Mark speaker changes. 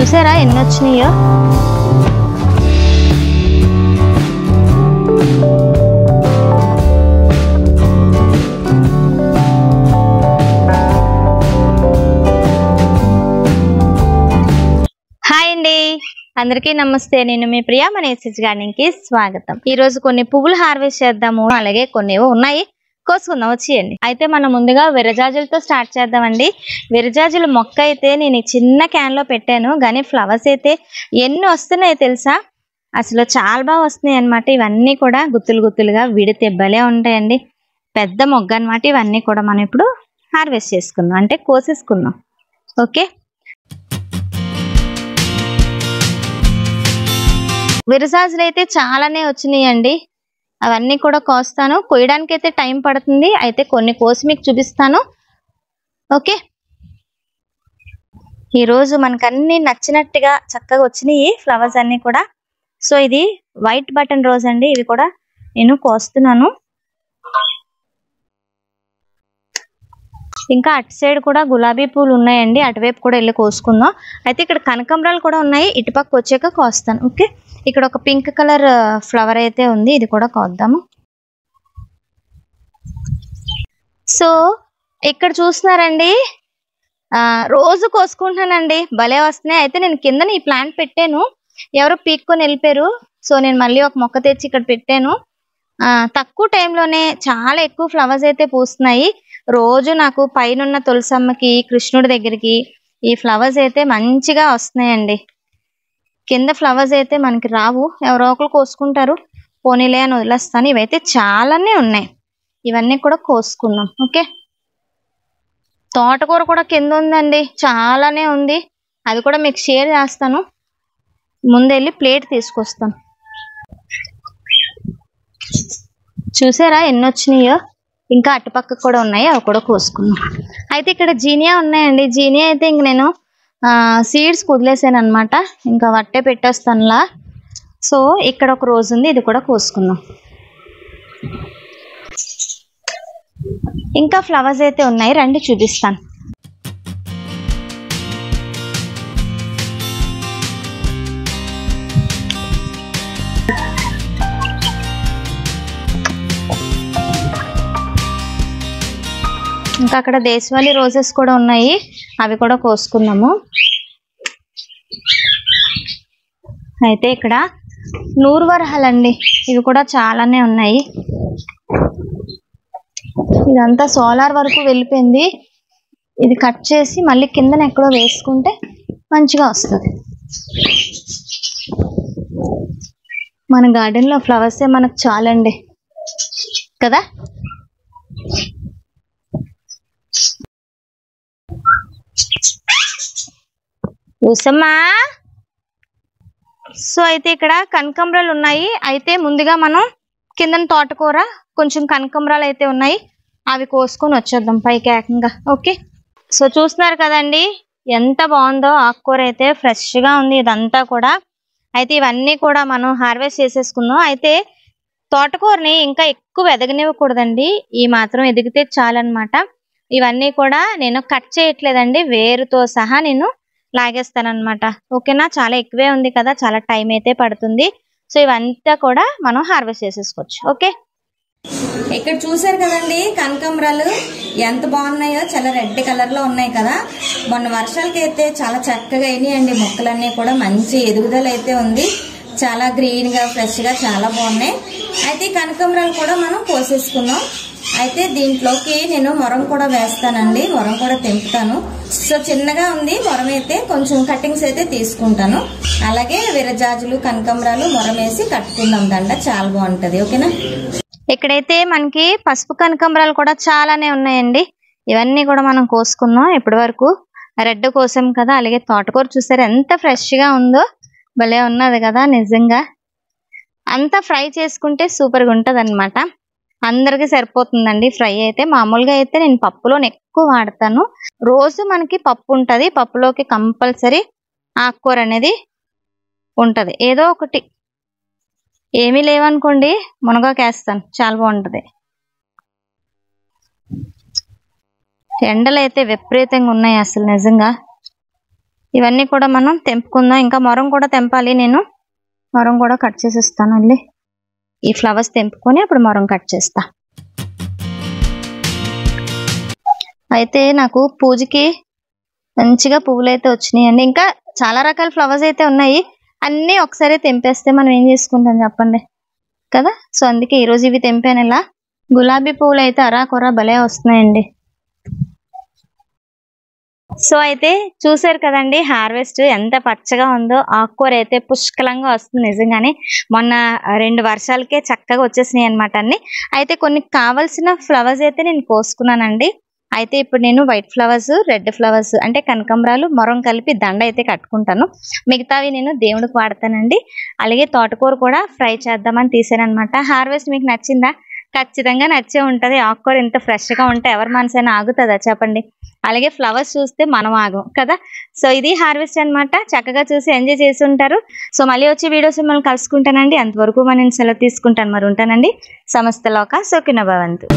Speaker 1: చూసారా ఎన్ని వచ్చినాయో. హాయ్ అండి, అందరికీ నమస్తే. నేను మీ ప్రియా, మన ఎస్ఎస్ గార్డెనింగ్ కి స్వాగతం. ఈ రోజు కొన్ని పువ్వులు హార్వెస్ట్ చేద్దాము, అలాగే కొన్ని ఉన్నాయి కోసుకుందాం వచ్చేయండి. అయితే మనం ముందుగా విరజాజులతో స్టార్ట్ చేద్దామండి. విరజాజుల మొక్క అయితే నేను చిన్న క్యాన్ లో పెట్టాను, కానీ ఫ్లవర్స్ అయితే ఎన్ని వస్తున్నాయో తెలుసా, అసలు చాలా బాగా వస్తున్నాయి అనమాట. ఇవన్నీ కూడా గుత్తులు గుత్తులుగా విడితే భలే ఉంటాయండి. పెద్ద మొగ్గ అనమాట. ఇవన్నీ కూడా మనం ఇప్పుడు హార్వెస్ట్ చేసుకుందాం, అంటే కోసేసుకుందాం. ఓకే, విరజాజులు అయితే చాలానే వచ్చినాయండి. అవన్నీ కూడా కోస్తాను. కొయ్యడానికి అయితే టైం పడుతుంది, అయితే కొన్ని కోసి మీకు చూపిస్తాను. ఓకే, ఈరోజు మనకు అన్ని నచ్చినట్టుగా చక్కగా వచ్చినాయి ఫ్లవర్స్ అన్ని కూడా. సో ఇది వైట్ బటన్ రోజ్ అండి, ఇవి కూడా నేను కోస్తున్నాను. ఇంకా అటు సైడ్ కూడా గులాబీ పూలు ఉన్నాయండి, అటువైపు కూడా వెళ్ళి కోసుకుందాం. అయితే ఇక్కడ కనకాంబరాలు కూడా ఉన్నాయి, ఇటుపక్క వచ్చాక కోస్తాను. ఓకే, ఇక్కడ ఒక పింక్ కలర్ ఫ్లవర్ అయితే ఉంది, ఇది కూడా కోద్దాము. సో ఇక్కడ చూస్తున్నారండి, రోజు కోసుకుంటున్నానండి, భలే వస్తున్నాయి. అయితే నేను కింద ఈ ప్లాంట్ పెట్టాను, ఎవరో పీక్కొని వెళ్ళిపోయారు. సో నేను మళ్ళీ ఒక మొక్క తెచ్చి ఇక్కడ పెట్టాను. తక్కువ టైంలోనే చాలా ఎక్కువ ఫ్లవర్స్ అయితే పూస్తున్నాయి. రోజు నాకు పైన తులసమ్మకి, కృష్ణుడి దగ్గరికి ఈ ఫ్లవర్స్ అయితే మంచిగా వస్తున్నాయండి. కింద ఫ్లవర్స్ అయితే మనకి రావు, ఎవరో ఒకరు కోసుకుంటారు, పోనీలే అని వదిలేస్తాను. ఇవైతే చాలానే ఉన్నాయి, ఇవన్నీ కూడా కోసుకున్నాం. ఓకే, తోటకూర కూడా కింద ఉందండి, చాలానే ఉంది, అది కూడా మీకు షేర్ చేస్తాను. ముందెళ్ళి ప్లేట్ తీసుకొస్తాను. చూసారా ఎన్ని వచ్చినాయో, ఇంకా అటుపక్క కూడా ఉన్నాయి, అవి కూడా కోసుకున్నాం. అయితే ఇక్కడ జీనియా ఉన్నాయండి. జీనియా అయితే ఇంక నేను సీడ్స్ వదిలేసాను అనమాట, ఇంకా వట్టే పెట్టేస్తానులా. సో ఇక్కడ ఒక రోజు ఉంది, ఇది కూడా కోసుకున్నాం. ఇంకా ఫ్లవర్స్ అయితే ఉన్నాయి, రండి చూపిస్తాను. ఇంకా అక్కడ దేశవాళీ రోజెస్ కూడా ఉన్నాయి, అవి కూడా కోసుకున్నాము. అయితే ఇక్కడ నూరు వరహాలండి, ఇవి కూడా చాలానే ఉన్నాయి. ఇదంతా సోలార్ వరకు వెళ్ళిపోయింది, ఇది కట్ చేసి మళ్ళీ కిందన ఎక్కడో వేసుకుంటే మంచిగా వస్తుంది. మన గార్డెన్లో ఫ్లవర్సే మనకు చాలండి కదా. చూసమ్మా. సో అయితే ఇక్కడ కనకాంబరాలు ఉన్నాయి. అయితే ముందుగా మనం కింద తోటకూర, కొంచెం కనకాంబరాలు అయితే ఉన్నాయి, అవి కోసుకొని వచ్చేద్దాం పైకి ఏకంగా. ఓకే, సో చూస్తున్నారు కదండి ఎంత బాగుందో, ఆకుకూర అయితే ఫ్రెష్గా ఉంది ఇదంతా కూడా. అయితే ఇవన్నీ కూడా మనం హార్వెస్ట్ చేసేసుకుందాం. అయితే తోటకూరని ఇంకా ఎక్కువ ఎదగనివ్వకూడదండి, ఈ మాత్రం ఎదిగితే చాలన్నమాట. ఇవన్నీ కూడా నేను కట్ చేయట్లేదండి, వేరుతో సహా నేను లాగేస్తానన్నమాట. ఓకేనా, చాలా ఎక్కువే ఉంది కదా, చాలా టైం అయితే పడుతుంది. సో ఇవంతా కూడా మనం హార్వెస్ట్ చేసేసుకోవచ్చు. ఓకే,
Speaker 2: ఇక్కడ చూసారు కదండి కనకాంబరాలు ఎంత బాగున్నాయో, చాలా రెడ్ కలర్ లో ఉన్నాయి కదా. మొన్న వర్షాలకి అయితే చాలా చక్కగా అయినాయండి, మొక్కలన్నీ కూడా మంచి ఎదుగుదల అయితే ఉంది, చాలా గ్రీన్ గా ఫ్రెష్ గా చాలా బాగున్నాయి. అయితే కనకాంబరాలు కూడా మనం కోసేసుకున్నాం. అయితే దీంట్లోకి నేను మొరం కూడా వేస్తానండి, మొరం కూడా తెంపుతాను. సో చిన్నగా ఉంది మొరం, అయితే కొంచెం కటింగ్స్ అయితే తీసుకుంటాను. అలాగే విరజాజులు, కనకాంబరాలు మొరం వేసి కట్టుకుందాం దండ, చాలా బాగుంటది. ఓకేనా,
Speaker 1: ఇక్కడైతే మనకి పసుపు కనకాంబరాలు కూడా చాలానే ఉన్నాయండి, ఇవన్నీ కూడా మనం కోసుకుందాం. ఇప్పటి వరకు రెడ్ కోసాం కదా. అలాగే తోటకూర చూసారు ఎంత ఫ్రెష్ గా ఉందో, భలే ఉన్నది కదా నిజంగా. అంతా ఫ్రై చేసుకుంటే సూపర్గా ఉంటుంది అనమాట, అందరికి సరిపోతుందండి ఫ్రై అయితే. మామూలుగా అయితే నేను పప్పులో ఎక్కువ వాడతాను, రోజు మనకి పప్పు ఉంటుంది, పప్పులోకి కంపల్సరీ ఆకుకూర అనేది ఉంటది, ఏదో ఒకటి. ఏమీ లేవనుకోండి మునగాకేస్తాను, చాలా బాగుంటది. ఎండలు అయితే విపరీతంగా ఉన్నాయి అసలు నిజంగా. ఇవన్నీ కూడా మనం తెంపుకుందాం. ఇంకా మొరం కూడా తెంపాలి. నేను మొరం కూడా కట్ చేసేస్తాను. అండి ఈ ఫ్లవర్స్ తెంపుకొని అప్పుడు మొరం కట్ చేస్తా. అయితే నాకు పూజకి మంచిగా పువ్వులు అయితే వచ్చినాయండి. ఇంకా చాలా రకాల ఫ్లవర్స్ అయితే ఉన్నాయి. అన్నీ ఒకసారి తెంపేస్తే మనం ఏం చేసుకుంటాం చెప్పండి కదా. సో అందుకే ఈరోజు ఇవి తెంపాను. ఇలా గులాబీ పువ్వులు అయితే అరాకొర భలే వస్తున్నాయండి. సో అయితే చూసారు కదండి హార్వెస్ట్ ఎంత పచ్చగా ఉందో. ఆకుకూర అయితే పుష్కలంగా వస్తుంది నిజంగానే. మొన్న 2 వర్షాలకే చక్కగా వచ్చేసినాయి అనమాట అన్ని. అయితే కొన్ని కావాల్సిన ఫ్లవర్స్ అయితే నేను కోసుకున్నానండి. అయితే ఇప్పుడు నేను వైట్ ఫ్లవర్స్, రెడ్ ఫ్లవర్స్ అంటే కనకాంబరాలు, మొరం కలిపి దండ అయితే కట్టుకుంటాను. మిగతావి నేను దేవుడికి వాడతానండి. అలాగే తోటకూర కూడా ఫ్రై చేద్దామని తీసాను అనమాట. హార్వెస్ట్ మీకు నచ్చిందా? ఖచ్చితంగా నచ్చే ఉంటుంది. ఆకుకూర ఇంత ఫ్రెష్గా ఉంటే ఎవరి మనసైనా ఆగుతుందా చెప్పండి. అలాగే ఫ్లవర్స్ చూస్తే మనం ఆగం కదా. సో ఇది హార్వెస్ట్ అనమాట. చక్కగా చూసి ఎంజాయ్ చేసి ఉంటారు. సో మళ్ళీ వచ్చే వీడియోస్ మిమ్మల్ని కలుసుకుంటానండి. అంతవరకు మనం సెలవు తీసుకుంటాను. మరి ఉంటానండి. సమస్త లోక సుఖినో భవంతు.